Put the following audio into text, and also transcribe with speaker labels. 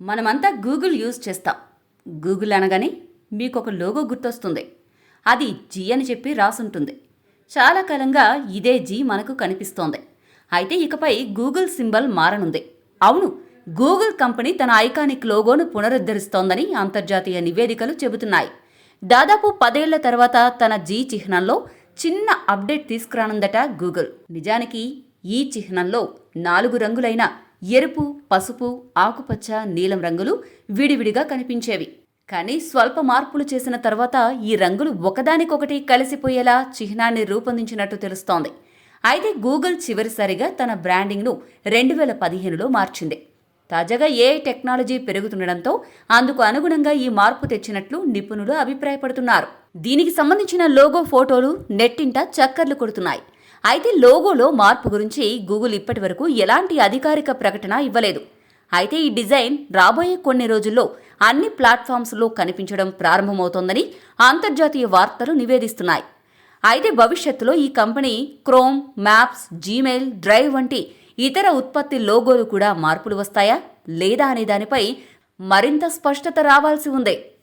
Speaker 1: మనమంతా Google use చేస్తాం. Google అనగానే మీకు ఒక లోగో గుర్తొస్తుంది. అది జీ అని చెప్పి రాసుంటుంది. చాలా కాలంగా ఇదే జీ మనకు కనిపిస్తోంది. అయితే ఇకపై గూగుల్ సింబల్ మారనుంది. అవును, గూగుల్ కంపెనీ తన ఐకానిక్ లోగోను పునరుద్ధరిస్తోందని అంతర్జాతీయ నివేదికలు చెబుతున్నాయి. దాదాపు 10 ఏళ్ల తర్వాత తన జీ చిహ్నంలో చిన్న అప్డేట్ తీసుకురానుందట గూగుల్. నిజానికి ఈ చిహ్నంలో 4 రంగులైన ఎరుపు, పసుపు, ఆకుపచ్చ, నీలం రంగులు విడివిడిగా కనిపించేవి. కానీ స్వల్ప మార్పులు చేసిన తర్వాత ఈ రంగులు ఒకదానికొకటి కలిసిపోయేలా చిహ్నాన్ని రూపొందించినట్టు తెలుస్తోంది. అయితే గూగుల్ చివరిసారిగా తన బ్రాండింగ్ను 2015లో మార్చింది. తాజాగా ఏఐ టెక్నాలజీ పెరుగుతుండడంతో అందుకు అనుగుణంగా ఈ మార్పు తెచ్చినట్లు నిపుణులు అభిప్రాయపడుతున్నారు. దీనికి సంబంధించిన లోగో ఫోటోలు నెట్టింట చక్కర్లు కొడుతున్నాయి. అయితే లోగోలో మార్పు గురించి గూగుల్ ఇప్పటి వరకు ఎలాంటి అధికారిక ప్రకటన ఇవ్వలేదు. అయితే ఈ డిజైన్ రాబోయే కొన్ని రోజుల్లో అన్ని ప్లాట్ఫామ్స్లో కనిపించడం ప్రారంభమవుతోందని అంతర్జాతీయ వార్తలు నివేదిస్తున్నాయి. అయితే భవిష్యత్తులో ఈ company chrome, maps, Gmail, drive వంటి ఇతర ఉత్పత్తి లోగోలు కూడా మార్పులు వస్తాయా లేదా అనే దానిపై మరింత స్పష్టత రావాల్సి ఉంది.